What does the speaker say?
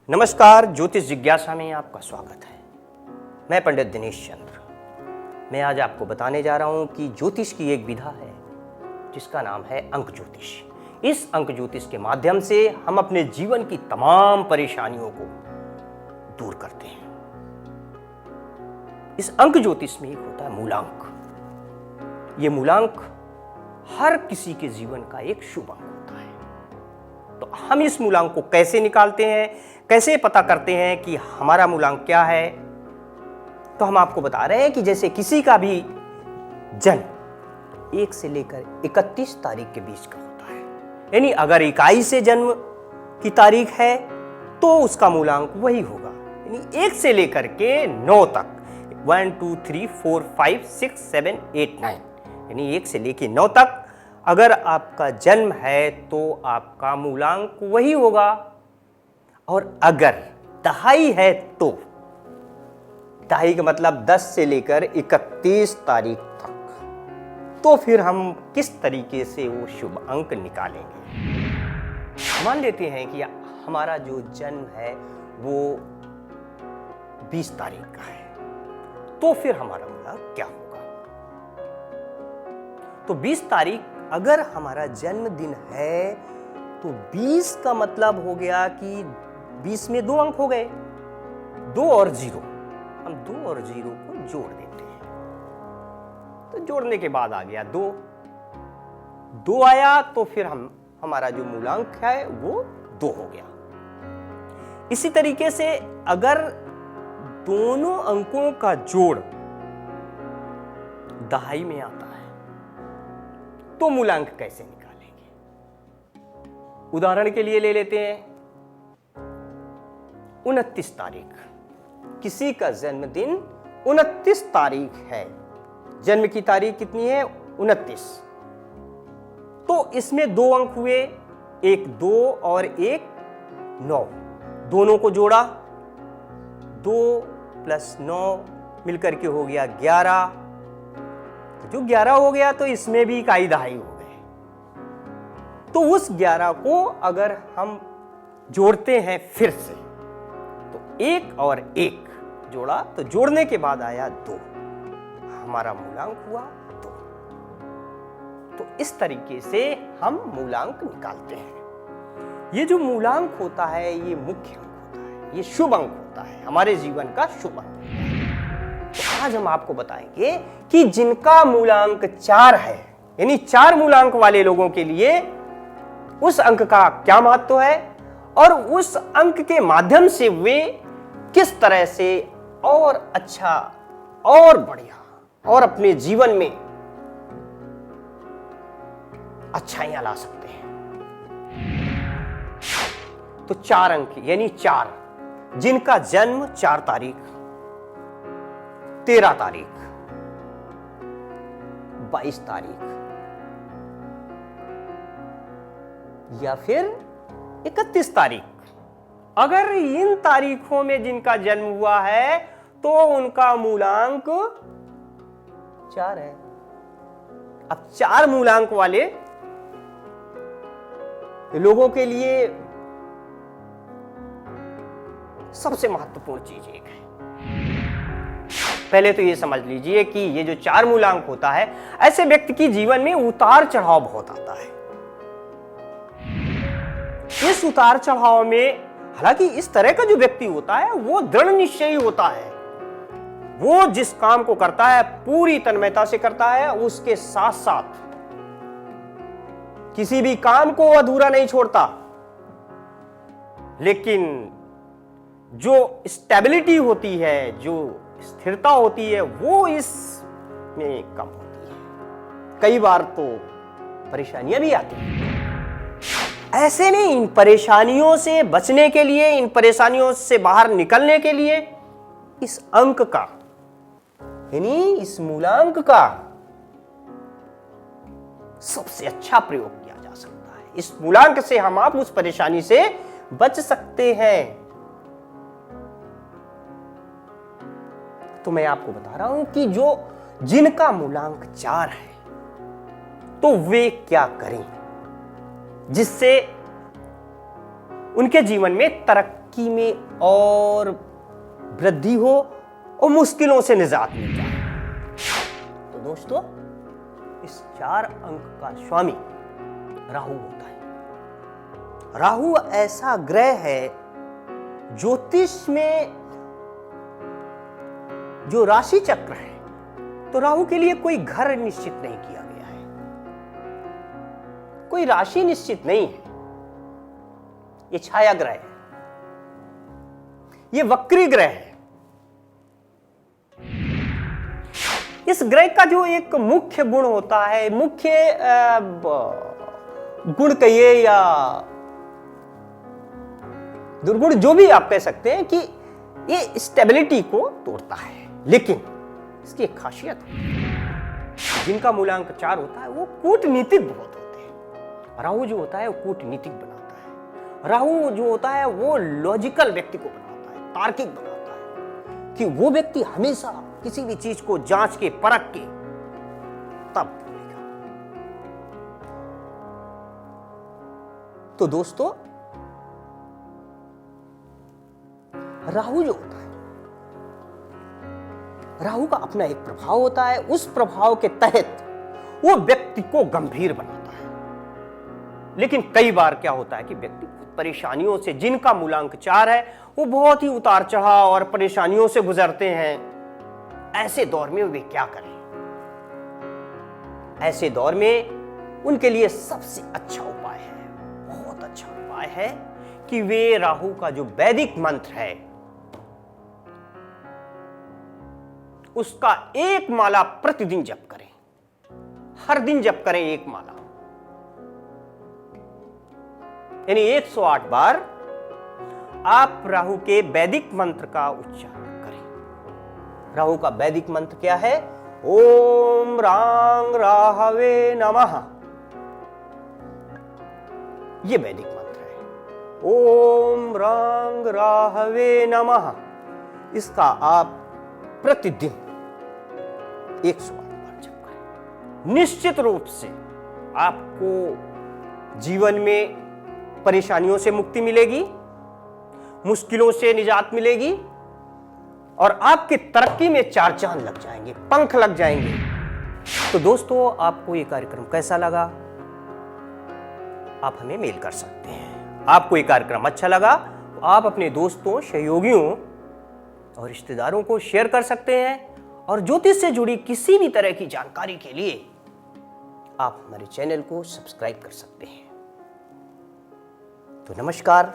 नमस्कार, ज्योतिष जिज्ञासा में आपका स्वागत है। मैं पंडित दिनेश चंद्र। मैं आज आपको बताने जा रहा हूं कि ज्योतिष की एक विधा है जिसका नाम है अंक ज्योतिष। इस अंक ज्योतिष के माध्यम से हम अपने जीवन की तमाम परेशानियों को दूर करते हैं। इस अंक ज्योतिष में एक होता है मूलांक। ये मूलांक हर किसी के जीवन का एक शुभ अंक होता है। तो हम इस मूलांक को कैसे निकालते हैं, कैसे पता करते हैं कि हमारा मूलांक क्या है? तो हम आपको बता रहे हैं कि जैसे किसी का भी जन्म 1 से लेकर 31 तारीख के बीच का होता है, यानी अगर इकाई से जन्म की तारीख है तो उसका मूलांक वही होगा। यानी 1 से लेकर के 9 तक 1 2 3 4 5 6 7 8 9, यानी 1 से लेकर 9 तक अगर आपका जन्म है तो आपका मूलांक वही होगा। और अगर दहाई है तो दहाई का मतलब 10 से लेकर 31 तारीख तक, तो फिर हम किस तरीके से वो शुभ अंक निकालेंगे। मान लेते हैं कि हमारा जो जन्म है वो 20 तारीख का है, तो फिर हमारा मूलांक क्या होगा? तो 20 तारीख अगर हमारा जन्मदिन है तो 20 का मतलब हो गया कि 20 में 2 अंक हो गए, 2 और 0। हम 2 और 0 को जोड़ देते हैं, तो जोड़ने के बाद आ गया 2 आया, तो फिर हमारा जो मूलांक है वो 2 हो गया। इसी तरीके से अगर दोनों अंकों का जोड़ दहाई में आता है तो मूलांक कैसे निकालेंगे? उदाहरण के लिए ले लेते हैं 29 तारीख। किसी का जन्मदिन 29 तारीख है, जन्म की तारीख कितनी है? 29। तो इसमें 2 अंक हुए, एक 2 और एक 9। दोनों को जोड़ा, 2 + 9 मिलकर के हो गया 11। तो जो 11 हो गया तो इसमें भी इकाई दहाई हो गए। तो उस 11 को अगर हम जोड़ते हैं फिर से, तो 1 और 1 जोड़ा, तो जोड़ने के बाद आया 2, हमारा मूलांक हुआ 2। तो इस तरीके से हम मूलांक निकालते हैं। ये जो मूलांक होता है ये मुख्य अंक होता है, ये शुभ अंक होता है, हमारे जीवन का शुभ अंक। तो आज हम आपको बताएंगे कि जिनका मूलांक 4 है, यानी 4 मूलांक वाले लोगों के लिए उस अंक का क्या महत्व है और उस अंक के माध्यम से वे किस तरह से और अच्छा और बढ़िया और अपने जीवन में अच्छाइयां ला सकते हैं। तो 4 अंक यानी 4, जिनका जन्म 4 तारीख, 13 तारीख, 22 तारीख या फिर 31 तारीख, अगर इन तारीखों में जिनका जन्म हुआ है तो उनका मूलांक 4 है। अब 4 मूलांक वाले लोगों के लिए सबसे महत्वपूर्ण चीज एक है। पहले तो ये समझ लीजिए कि ये जो 4 मूलांक होता है, ऐसे व्यक्ति की जीवन में उतार चढ़ाव बहुत आता है। इस उतार चढ़ाव में हालांकि इस तरह का जो व्यक्ति होता है वो दृढ़ निश्चयी होता है, वो जिस काम को करता है पूरी तन्मयता से करता है, उसके साथ साथ किसी भी काम को अधूरा नहीं छोड़ता। लेकिन जो स्टेबिलिटी होती है, जो स्थिरता होती है, वो इसमें कम होती है। कई बार तो परेशानियां भी आती हैं। ऐसे में इन परेशानियों से बचने के लिए, इन परेशानियों से बाहर निकलने के लिए इस अंक का, यानी इस मूलांक का सबसे अच्छा प्रयोग किया जा सकता है। इस मूलांक से हम आप उस परेशानी से बच सकते हैं। तो मैं आपको बता रहा हूं कि जिनका मूलांक 4 है तो वे क्या करें जिससे उनके जीवन में तरक्की तरक्की में और वृद्धि हो और मुश्किलों से निजात मिल जाए। तो दोस्तों, इस 4 अंक का स्वामी राहु होता है। राहु ऐसा ग्रह है, ज्योतिष में जो राशि चक्र है, तो राहु के लिए कोई घर निश्चित नहीं किया गया है, कोई राशि निश्चित नहीं है। ये छाया ग्रह है, ये वक्री ग्रह है। इस ग्रह का जो एक मुख्य गुण होता है, मुख्य गुण कहिए या दुर्गुण, जो भी आप कह सकते हैं, कि ये स्टेबिलिटी को तोड़ता है। लेकिन इसकी एक खासियत है, जिनका मूलांक 4 होता है वो कूटनीतिक बहुत होते हैं। राहु जो होता है वो कूटनीतिक बनाता है। राहु जो होता है वो लॉजिकल व्यक्ति को बनाता है, तार्किक बनाता है, कि वो व्यक्ति हमेशा किसी भी चीज को जांच के, परख के तब बोलेगा। तो दोस्तों, राहु जो होता है, राहु का अपना एक प्रभाव होता है। उस प्रभाव के तहत वो व्यक्ति को गंभीर बनाता है। लेकिन कई बार क्या होता है कि व्यक्ति परेशानियों से, जिनका मूलांक 4 है, वो बहुत ही उतार चढ़ाव और परेशानियों से गुजरते हैं। ऐसे दौर में वे क्या करें? ऐसे दौर में उनके लिए सबसे अच्छा उपाय है, बहुत अच्छा उपाय है, कि वे राहु का जो वैदिक मंत्र है उसका 1 माला प्रतिदिन जप करें। हर दिन जप करें 1 माला, यानी 108 बार आप राहु के वैदिक मंत्र का उच्चारण करें। राहु का वैदिक मंत्र क्या है? ओम रांग राहवे नमः। यह वैदिक मंत्र है, ओम रांग राहवे नमः। इसका आप प्रतिदिन 108 बार जप करें। निश्चित रूप से आपको जीवन में परेशानियों से मुक्ति मिलेगी, मुश्किलों से निजात मिलेगी, और आपकी तरक्की में 4 चांद लग जाएंगे, पंख लग जाएंगे। तो दोस्तों, आपको ये कार्यक्रम कैसा लगा? आप हमें मेल कर सकते हैं। आपको ये कार्यक्रम अच्छा लगा तो आप अपने दोस्तों, सहयोगियों और रिश्तेदारों को शेयर कर सकते हैं। और ज्योतिष से जुड़ी किसी भी तरह की जानकारी के लिए आप हमारे चैनल को सब्सक्राइब कर सकते हैं। तो नमस्कार।